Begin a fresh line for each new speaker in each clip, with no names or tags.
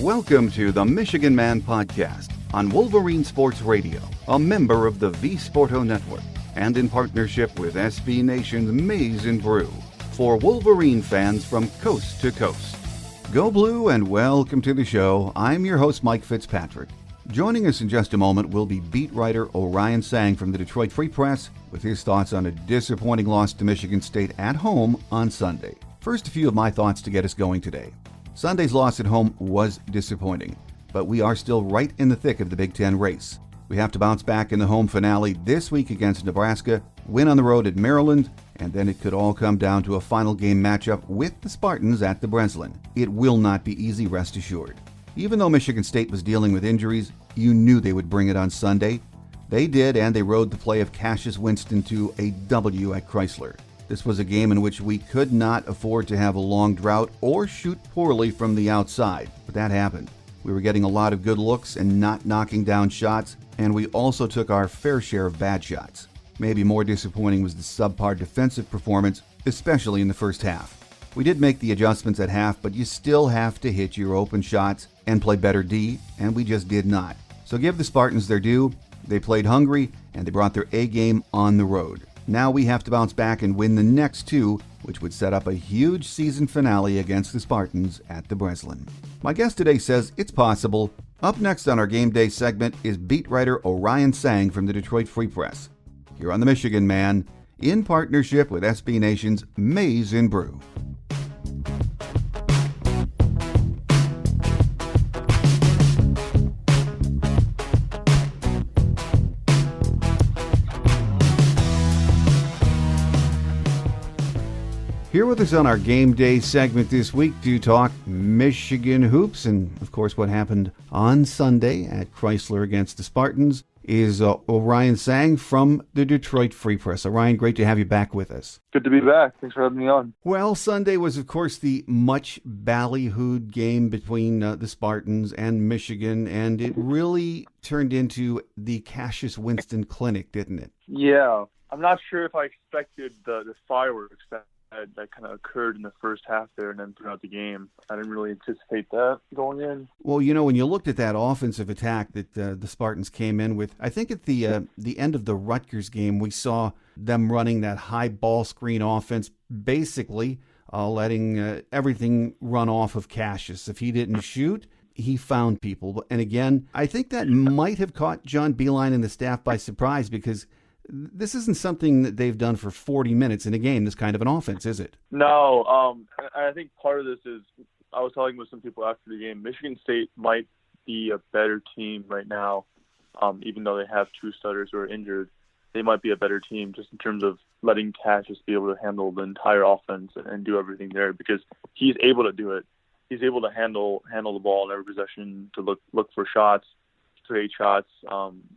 Welcome to the Michigan Man Podcast on Wolverine Sports Radio, a member of the V Sporto Network, and in partnership with SB Nation's Maize and Brew, for Wolverine fans from coast to coast. Go Blue and welcome to the show. I'm your host, Mike Fitzpatrick. Joining us in just a moment will be beat writer Orion Sang from the Detroit Free Press with his thoughts on a disappointing loss to Michigan State at home on Sunday. First, a few of my thoughts to get us going today. Sunday's loss at home was disappointing, but we are still right in the thick of the Big Ten race. We have to bounce back in the home finale this week against Nebraska, win on the road at Maryland, and then it could all come down to a final game matchup with the Spartans at the Breslin. It will not be easy, rest assured. Even though Michigan State was dealing with injuries, you knew they would bring it on Sunday. They did, and they rode the play of Cassius Winston to a W at Chrysler. This was a game in which we could not afford to have a long drought or shoot poorly from the outside, but that happened. We were getting a lot of good looks and not knocking down shots, and we also took our fair share of bad shots. Maybe more disappointing was the subpar defensive performance, especially in the first half. We did make the adjustments at half, but you still have to hit your open shots and play better D, and we just did not. So give the Spartans their due. They played hungry, and they brought their A game on the road. Now we have to bounce back and win the next two, which would set up a huge season finale against the Spartans at the Breslin. My guest today says it's possible. Up next on our Game Day segment is beat writer Orion Sang from the Detroit Free Press. Here on the Michigan Man, in partnership with SB Nation's Maize and Brew. Here with us on our Game Day segment this week to talk Michigan hoops and, of course, what happened on Sunday at Chrysler against the Spartans is Orion Sang from the Detroit Free Press. Orion, great to have you back with us.
Good to be back. Thanks for having me on.
Well, Sunday was, of course, the much ballyhooed game between the Spartans and Michigan, and it really turned into the Cassius Winston Clinic, didn't it?
Yeah. I'm not sure if I expected the fireworks that kind of occurred in the first half there and then throughout the game. I didn't really anticipate that going in.
Well, you know, when you looked at that offensive attack that the Spartans came in with, I think at the end of the Rutgers game, we saw them running that high ball screen offense, basically letting everything run off of Cassius. If he didn't shoot, he found people. And again, I think that might have caught John Beilein and the staff by surprise because this isn't something that they've done for 40 minutes in a game, this kind of an offense, is it?
No. I think part of this is, I was talking with some people after the game, Michigan State might be a better team right now, even though they have two starters who are injured. They might be a better team just in terms of letting Cassius be able to handle the entire offense and do everything there because he's able to do it. He's able to handle the ball in every possession, to look for shots, create shots.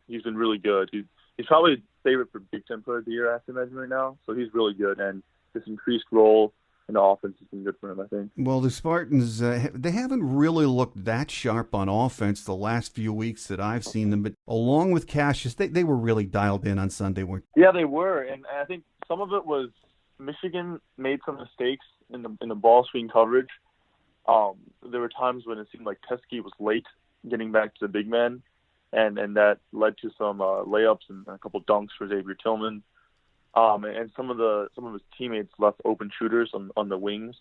He's been really good. He's probably favorite for Big Ten Player of the Year, I have to imagine, right now. So he's really good, and this increased role in the offense has been good for him, I think.
Well, the Spartans, they haven't really looked that sharp on offense the last few weeks that I've seen them, but along with Cassius, they were really dialed in on Sunday, weren't they?
Yeah, they were, and I think some of it was Michigan made some mistakes in the ball screen coverage. There were times when it seemed like Teskey was late getting back to the big man, and that led to some layups and a couple dunks for Xavier Tillman. And some of his teammates left open shooters on the wings.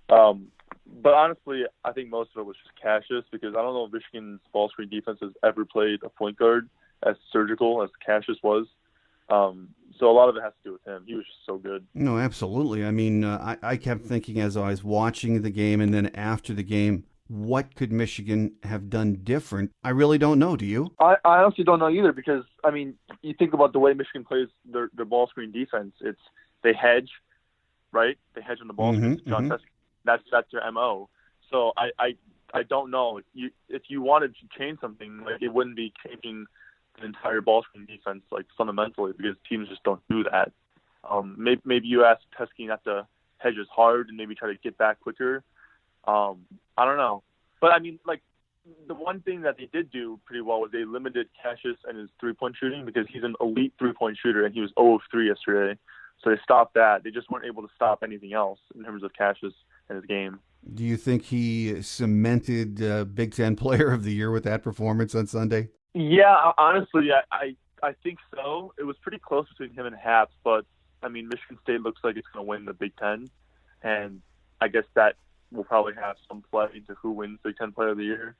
But honestly, I think most of it was just Cassius because I don't know if Michigan's ball screen defense has ever played a point guard as surgical as Cassius was. So a lot of it has to do with him. He was just so good.
No, absolutely. I mean, I kept thinking as I was watching the game and then after the game, what could Michigan have done different? I really don't know. Do you?
I honestly don't know either because, I mean, you think about the way Michigan plays their ball screen defense. They hedge, right? They hedge on the ball screen. John Teskey, that's their MO. So I don't know. If you wanted to change something, like it wouldn't be changing the entire ball screen defense, like fundamentally, because teams just don't do that. Maybe you ask Teskey not to hedge as hard and maybe try to get back quicker. I don't know. But, I mean, like, the one thing that they did do pretty well was they limited Cassius and his three-point shooting because he's an elite three-point shooter, and he was 0 of 3 yesterday. So they stopped that. They just weren't able to stop anything else in terms of Cassius in his game.
Do you think he cemented Big Ten Player of the Year with that performance on Sunday?
Yeah, honestly, I think so. It was pretty close between him and Haps, but I mean, Michigan State looks like it's going to win the Big Ten, and I guess that will probably have some play into who wins Big Ten Player of the Year,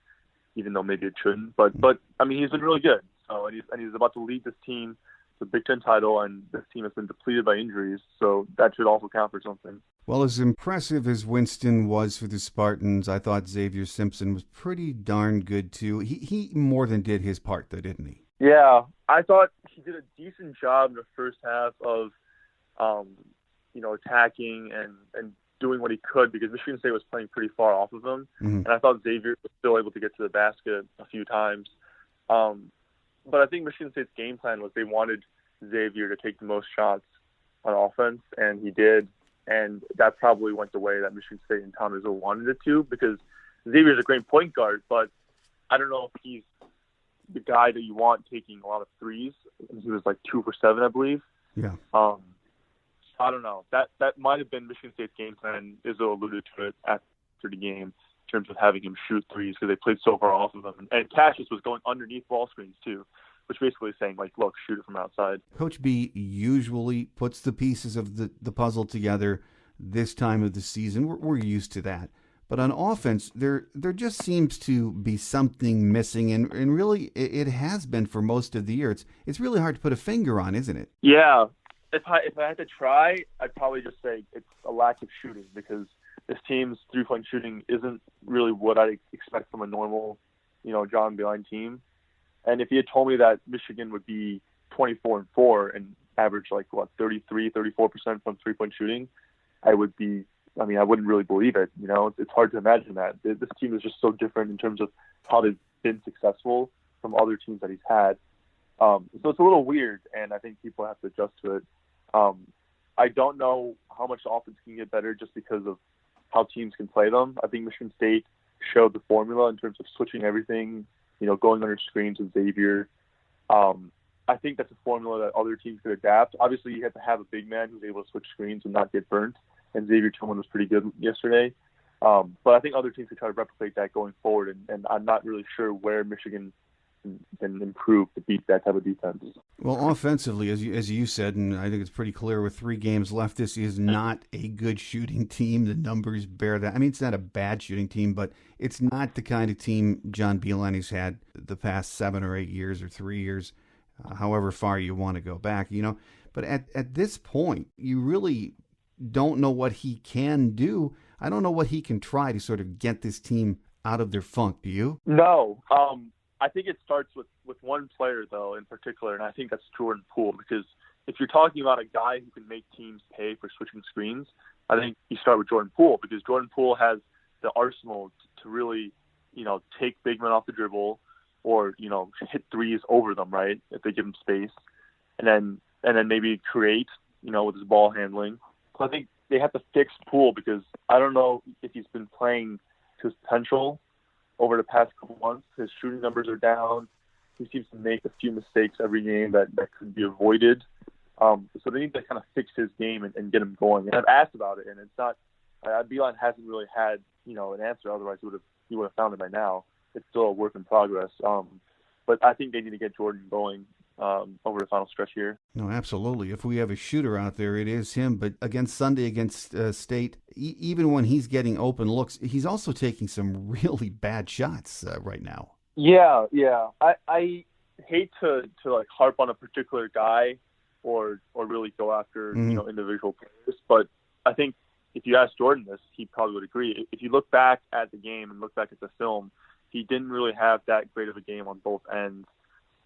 even though maybe it shouldn't. But I mean, he's been really good. So and he's about to lead this team to the Big Ten title, and this team has been depleted by injuries, so that should also count for something.
Well, as impressive as Winston was for the Spartans, I thought Xavier Simpson was pretty darn good too. He more than did his part, though, didn't he?
Yeah, I thought he did a decent job in the first half of, attacking and doing what he could, because Michigan State was playing pretty far off of him, and I thought Xavier was still able to get to the basket a few times. But I think Michigan State's game plan was they wanted Xavier to take the most shots on offense, and he did. And that probably went the way that Michigan State and Tom Izzo wanted it to, because Xavier's a great point guard, but I don't know if he's the guy that you want taking a lot of threes. He was like 2 for 7, I believe.
Yeah.
I don't know. That might have been Michigan State's game plan. Izzo alluded to it after the game in terms of having him shoot threes because they played so far off of him. And Cassius was going underneath ball screens too, which basically is saying, like, look, shoot it from outside.
Coach B usually puts the pieces of the puzzle together this time of the season. We're used to that. But on offense, there just seems to be something missing, and really it has been for most of the year. It's really hard to put a finger on, isn't it?
Yeah. If I had to try, I'd probably just say it's a lack of shooting, because this team's three-point shooting isn't really what I expect from a normal, John Beilein team. And if he had told me that Michigan would be 24-4 and average 33, 34% from three-point shooting, I wouldn't really believe it. It's hard to imagine that. This team is just so different in terms of how they've been successful from other teams that he's had. So it's a little weird, and I think people have to adjust to it. I don't know how much the offense can get better just because of how teams can play them. I think Michigan State showed the formula in terms of switching everything, going under screens with Xavier. I think that's a formula that other teams could adapt. Obviously, you have to have a big man who's able to switch screens and not get burnt, and Xavier Tillman was pretty good yesterday. But I think other teams could try to replicate that going forward, and I'm not really sure where Michigan can improve to beat that type of defense. Well,
offensively, as you said, and I think it's pretty clear with 3 games left, this is not a good shooting team. The numbers bear that. I mean, it's not a bad shooting team, but it's not the kind of team John Beilein has had the past 7 or 8 years or 3 years, however far you want to go back, But at this point, you really don't know what he can do. I don't know what he can try to sort of get this team out of their funk. Do you?
No. I think it starts with one player, though, in particular, and I think that's Jordan Poole, because if you're talking about a guy who can make teams pay for switching screens, I think you start with Jordan Poole, because Jordan Poole has the arsenal to really, take big men off the dribble or, hit threes over them, right, if they give him space, and then maybe create, with his ball handling. So I think they have to fix Poole, because I don't know if he's been playing to his potential over the past couple months. His shooting numbers are down. He seems to make a few mistakes every game that could be avoided. So they need to kind of fix his game and get him going. And I've asked about it, and it's not. Beilein hasn't really had an answer. Otherwise, he would have found it by now. It's still a work in progress. But I think they need to get Jordan going over the final stretch here.
No, absolutely. If we have a shooter out there, it is him. But Sunday against State, even when he's getting open looks, he's also taking some really bad shots right now.
Yeah. I hate to harp on a particular guy or really go after individual players, but I think if you ask Jordan this, he probably would agree. If you look back at the game and look back at the film, he didn't really have that great of a game on both ends.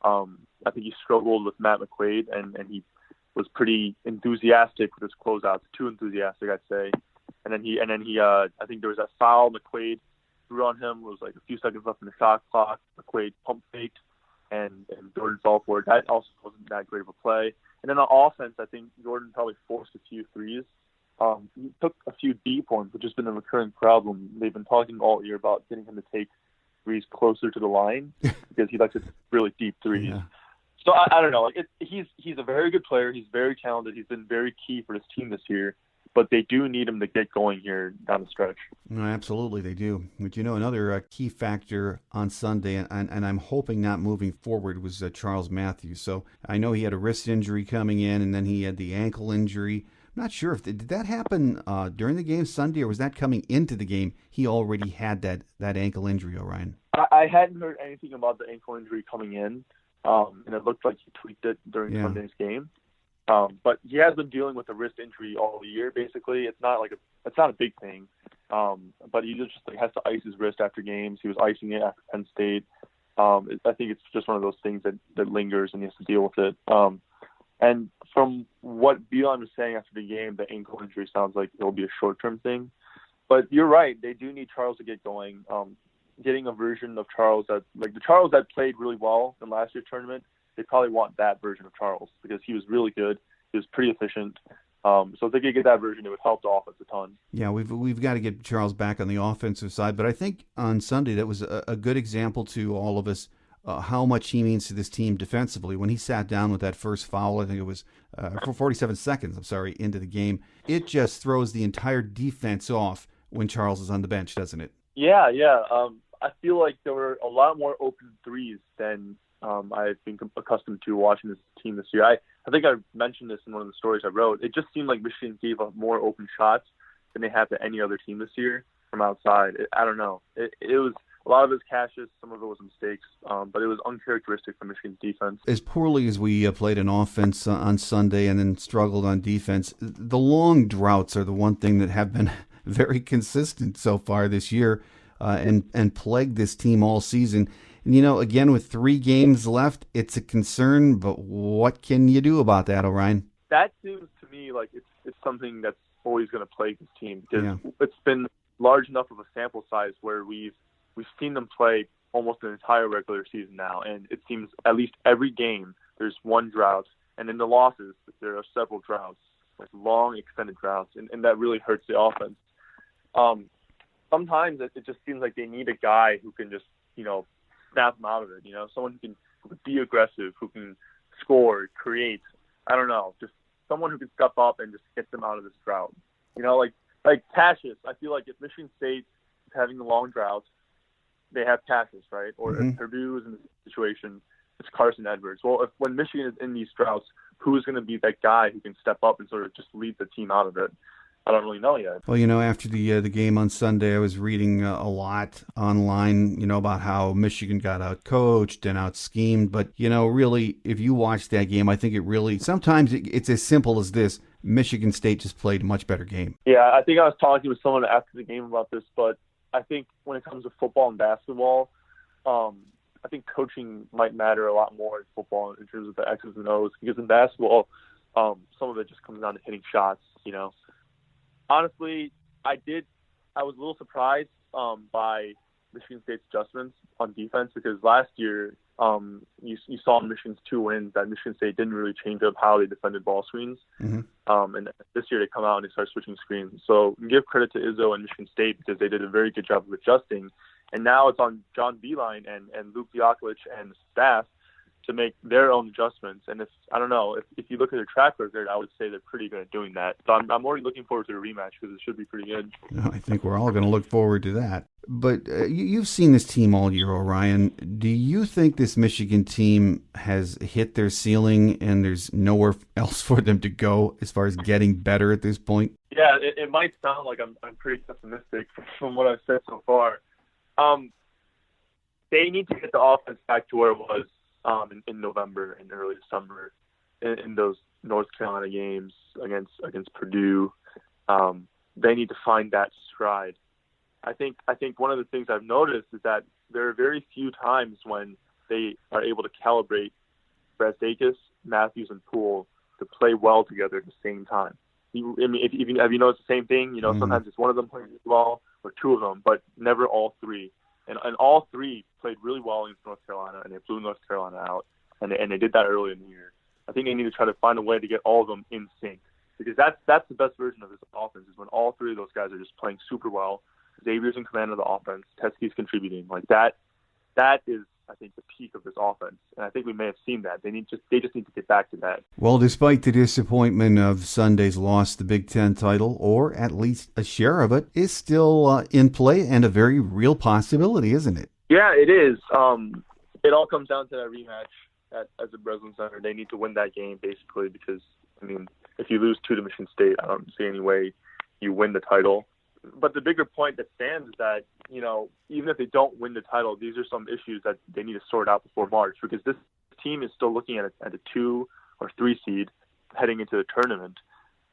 I think he struggled with Matt McQuaid, and he was pretty enthusiastic with his closeouts, too enthusiastic, I'd say. And then he I think there was that foul McQuaid threw on him. It was like a few seconds left in the shot clock. McQuaid pump faked, and Jordan fell for it. That also wasn't that great of a play. And then on offense, I think Jordan probably forced a few threes. He took a few deep ones, which has been a recurring problem. They've been talking all year about getting him to take threes closer to the line because he likes to really deep threes. Yeah. So I don't know. He's a very good player. He's very talented. He's been very key for his team this year. but they do need him to get going here down the stretch.
No, absolutely, they do. But another key factor on Sunday, and I'm hoping not moving forward, was Charles Matthews. So I know he had a wrist injury coming in, and then he had the ankle injury. I'm not sure if did that happen during the game Sunday, or was that coming into the game? He already had that ankle injury, Orion.
I hadn't heard anything about the ankle injury coming in, and it looked like he tweaked it during Sunday's game. But he has been dealing with a wrist injury all year. Basically, it's not a big thing. But he just has to ice his wrist after games. He was icing it after Penn State. I think it's just one of those things that lingers, and he has to deal with it. And from what Beilein was saying after the game, the ankle injury sounds like it'll be a short-term thing. But you're right; they do need Charles to get going. Getting a version of Charles the Charles that played really well in last year's tournament, they probably want that version of Charles because he was really good. He was pretty efficient. So if they could get that version, it would help the offense a ton. Yeah,
we've got to get Charles back on the offensive side. But I think on Sunday that was a good example to all of us how much he means to this team defensively. When he sat down with that first foul, I think it was for 47 seconds, into the game, it just throws the entire defense off when Charles is on the bench, doesn't it?
Yeah. I feel like there were a lot more open threes than I've been accustomed to watching this team this year. I think I mentioned this in one of the stories I wrote. It just seemed like Michigan gave up more open shots than they have to any other team this year from outside. I don't know. It was a lot of it was catches, some of it was mistakes, but it was uncharacteristic for Michigan's defense.
As poorly as we played an offense on Sunday and then struggled on defense, the long droughts are the one thing that have been very consistent so far this year and plagued this team all season. And, again, with 3 games left, it's a concern, but what can you do about that, Orion?
That seems to me like it's something that's always going to plague this team because it's been large enough of a sample size where we've seen them play almost an entire regular season now, and it seems at least every game there's one drought, and in the losses there are several droughts, like long extended droughts, and that really hurts the offense. Sometimes it just seems like they need a guy who can just, snap them out of it, someone who can be aggressive, who can score, create, I don't know, just someone who can step up and just get them out of this drought. Like Cassius, I feel like if Michigan State is having the long droughts, they have Cassius, right? Or if Purdue is in this situation, it's Carson Edwards. Well, when Michigan is in these droughts, who is going to be that guy who can step up and sort of just lead the team out of it? I don't really know yet.
Well, after the game on Sunday, I was reading a lot online, about how Michigan got out-coached and out-schemed. But, really, if you watch that game, I think sometimes it's as simple as this. Michigan State just played a much better game.
Yeah, I think I was talking with someone after the game about this, but I think when it comes to football and basketball, I think coaching might matter a lot more in football in terms of the X's and O's, because in basketball, some of it just comes down to hitting shots, Honestly, I was a little surprised by Michigan State's adjustments on defense because last year you saw in Michigan's 2 wins that Michigan State didn't really change up how they defended ball screens. And this year they come out and they start switching screens. So give credit to Izzo and Michigan State because they did a very good job of adjusting. And now it's on John Beilein and Luke Diakovic and the staff to make their own adjustments. And if you look at their track record, I would say they're pretty good at doing that. So I'm already looking forward to the rematch because it should be pretty good.
I think we're all going to look forward to that. But you've seen this team all year, Orion. Do you think this Michigan team has hit their ceiling and there's nowhere else for them to go as far as getting better at this point?
Yeah, it might sound like I'm pretty pessimistic from what I've said so far. They need to get the offense back to where it was in November and early December in those North Carolina games against Purdue. They need to find that stride. I think one of the things I've noticed is that there are very few times when they are able to calibrate Brazdeikis, Matthews, and Poole to play well together at the same time. Have you noticed the same thing? Sometimes it's one of them playing well or 2 of them, but never all 3. And all 3 played really well against North Carolina, and they blew North Carolina out, and they did that early in the year. I think they need to try to find a way to get all of them in sync, because that's the best version of this offense is when all 3 of those guys are just playing super well. Xavier's in command of the offense. Teskey's contributing. Like that is I think, the peak of this offense, and I think we may have seen that. They just need to get back to that.
Well, despite the disappointment of Sunday's loss, the Big Ten title, or at least a share of it, is still in play and a very real possibility, isn't it?
Yeah, it is. It all comes down to that rematch at the Breslin Center. They need to win that game, basically, because, I mean, if you lose 2 to Michigan State, I don't see any way you win the title. But the bigger point that stands is that, even if they don't win the title, these are some issues that they need to sort out before March, because this team is still looking at a 2 or 3 seed heading into the tournament,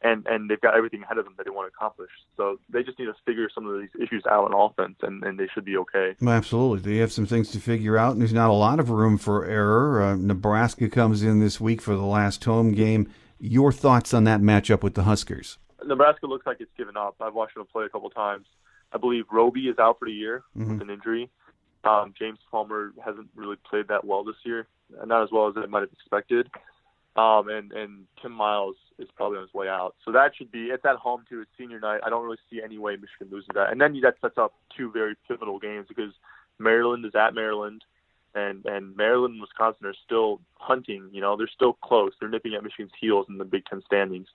and they've got everything ahead of them that they want to accomplish. So they just need to figure some of these issues out on offense, and they should be okay.
Absolutely. They have some things to figure out, and there's not a lot of room for error. Nebraska comes in this week for the last home game. Your thoughts on that matchup with the Huskers?
Nebraska looks like it's given up. I've watched them play a couple times. I believe Roby is out for the year with an injury. James Palmer hasn't really played that well this year, not as well as I might have expected. And Tim Miles is probably on his way out. So that should be, it's at home too, it's senior night. I don't really see any way Michigan loses that. And then that sets up 2 very pivotal games, because Maryland is at Maryland, and Maryland and Wisconsin are still hunting. They're still close. They're nipping at Michigan's heels in the Big Ten standings.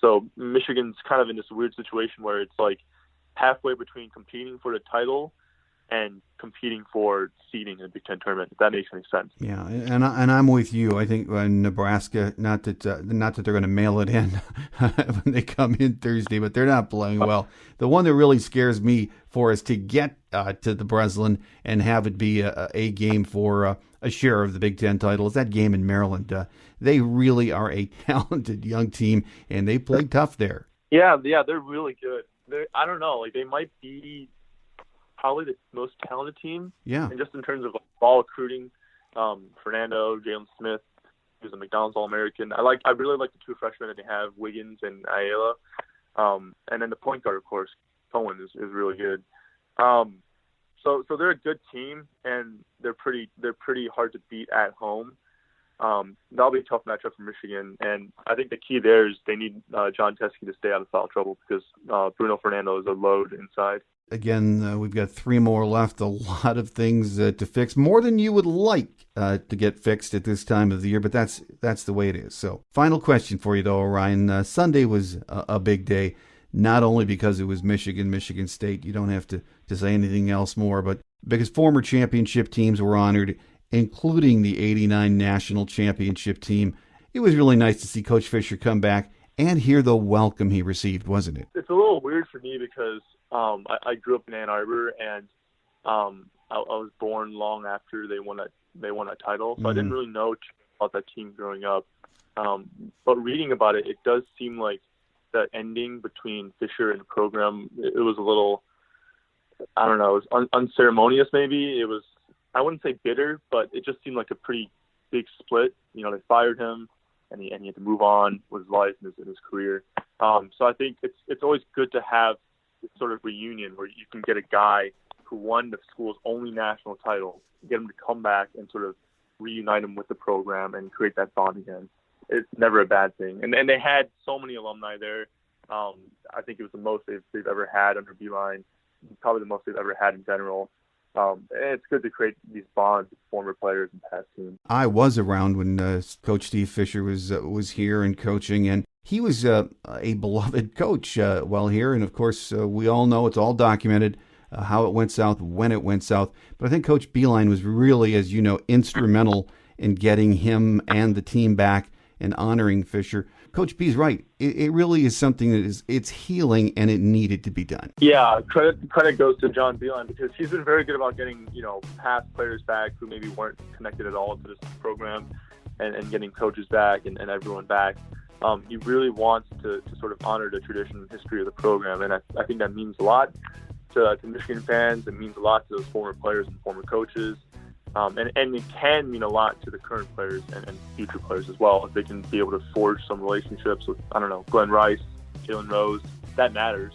So Michigan's kind of in this weird situation where it's like halfway between competing for the title and competing for seeding in the Big Ten tournament, if that makes any sense.
Yeah, and I'm with you. I think Nebraska, not that they're going to mail it in when they come in Thursday, but they're not playing well. The one that really scares me for is to get to the Breslin and have it be a game for a share of the Big Ten title is that game in Maryland. They really are a talented young team, and they play tough there.
Yeah, they're really good. I don't know, they might be probably the most talented team.
Yeah.
And just in terms of ball recruiting, Fernando, Jalen Smith, who's a McDonald's All-American. I really like the 2 freshmen that they have, Wiggins and Ayala. And then the point guard, of course, Cohen is really good. So they're a good team, and they're pretty hard to beat at home. That'll be a tough matchup for Michigan, and I think the key there is they need John Teske to stay out of foul trouble, because Bruno Fernando is a load inside.
Again, we've got 3 more left. A lot of things to fix, more than you would like to get fixed at this time of the year, but that's the way it is. So, final question for you, though, Orion. Sunday was a big day, not only because it was Michigan State. You don't have to say anything else more, but because former championship teams were honored, including the '89 national championship team. It was really nice to see Coach Fisher come back and hear the welcome he received, wasn't it?
It's a little weird for me because I grew up in Ann Arbor, and I was born long after they won that title, so I didn't really know about that team growing up. But reading about it, it does seem like the ending between Fisher and the program, it was a little, I don't know, it was unceremonious maybe. It was, I wouldn't say bitter, but it just seemed like a pretty big split. They fired him, and he had to move on with his life and his career. So I think it's always good to have this sort of reunion where you can get a guy who won the school's only national title, get him to come back and sort of reunite him with the program and create that bond again. It's never a bad thing. And they had so many alumni there. I think it was the most they've ever had under Beeline, probably the most they've ever had in general. It's good to create these bonds with former players and past teams.
I was around when Coach Steve Fisher was here and coaching, and he was a beloved coach while here. And of course, we all know, it's all documented how it went south, when it went south. But I think Coach Beeline was really, as you know, instrumental in getting him and the team back and honoring Fisher. Coach B's right. It really is something that it's healing, and it needed to be done.
Yeah, credit goes to John Beeline, because he's been very good about getting past players back who maybe weren't connected at all to this program, and getting coaches back and everyone back. He really wants to sort of honor the tradition and history of the program, and I think that means a lot to Michigan fans. It means a lot to those former players and former coaches. And it can mean a lot to the current players and future players as well. If they can be able to forge some relationships with, I don't know, Glenn Rice, Jalen Rose, that matters.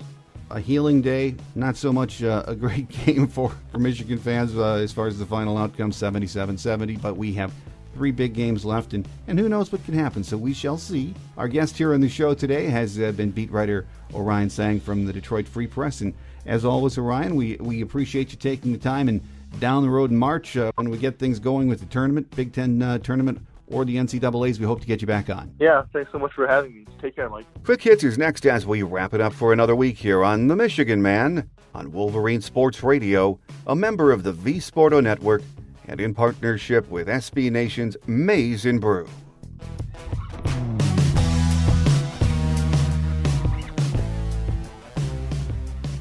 A healing day, not so much a great game for Michigan fans as far as the final outcome, 77-70, but we have 3 big games left, and who knows what can happen, so we shall see. Our guest here on the show today has been beat writer Orion Sang from the Detroit Free Press, and as always, Orion, we appreciate you taking the time and down the road in March when we get things going with the tournament, Big Ten tournament, or the NCAAs. We hope to get you back on.
Yeah, thanks so much for having me. Take care, Mike.
Quick Hits is next as we wrap it up for another week here on The Michigan Man on Wolverine Sports Radio, a member of the V Sporto Network, and in partnership with SB Nation's Maize and Brew.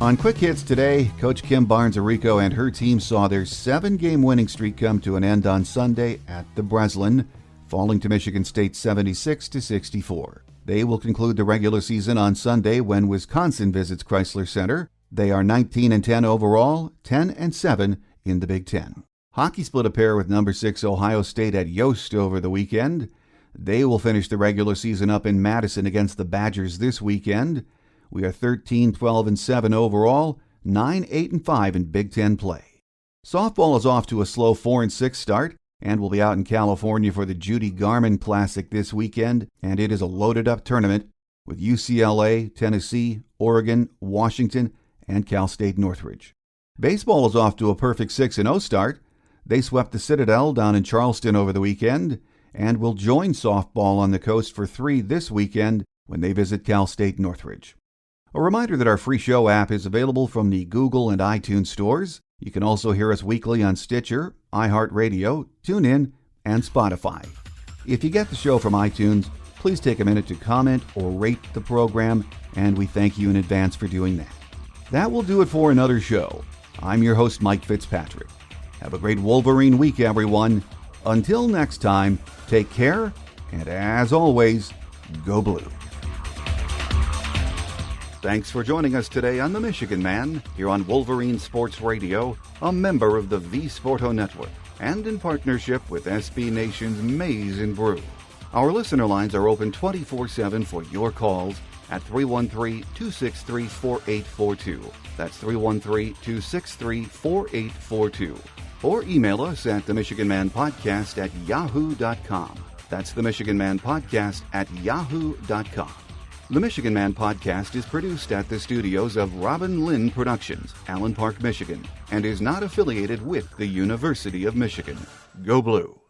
On Quick Hits today, Coach Kim Barnes-Arico and her team saw their 7-game winning streak come to an end on Sunday at the Breslin, falling to Michigan State 76-64. They will conclude the regular season on Sunday when Wisconsin visits Chrysler Center. They are 19-10 overall, 10-7 in the Big Ten. Hockey split a pair with number 6 Ohio State at Yost over the weekend. They will finish the regular season up in Madison against the Badgers this weekend. We are 13-12-7 overall, 9-8-5 in Big Ten play. Softball is off to a slow 4-6 start and will be out in California for the Judy Garman Classic this weekend, and it is a loaded-up tournament with UCLA, Tennessee, Oregon, Washington, and Cal State Northridge. Baseball is off to a perfect 6-0 start. They swept the Citadel down in Charleston over the weekend and will join softball on the coast for 3 this weekend when they visit Cal State Northridge. A reminder that our free show app is available from the Google and iTunes stores. You can also hear us weekly on Stitcher, iHeartRadio, TuneIn, and Spotify. If you get the show from iTunes, please take a minute to comment or rate the program, and we thank you in advance for doing that. That will do it for another show. I'm your host, Mike Fitzpatrick. Have a great Wolverine week, everyone. Until next time, take care, and as always, go blue. Thanks for joining us today on The Michigan Man, here on Wolverine Sports Radio, a member of the V Sporto Network, and in partnership with SB Nation's Maize and Brew. Our listener lines are open 24/7 for your calls at 313-263-4842. That's 313-263-4842. Or email us at themichiganmanpodcast@yahoo.com. That's themichiganmanpodcast@yahoo.com. The Michigan Man Podcast is produced at the studios of Robin Lynn Productions, Allen Park, Michigan, and is not affiliated with the University of Michigan. Go Blue!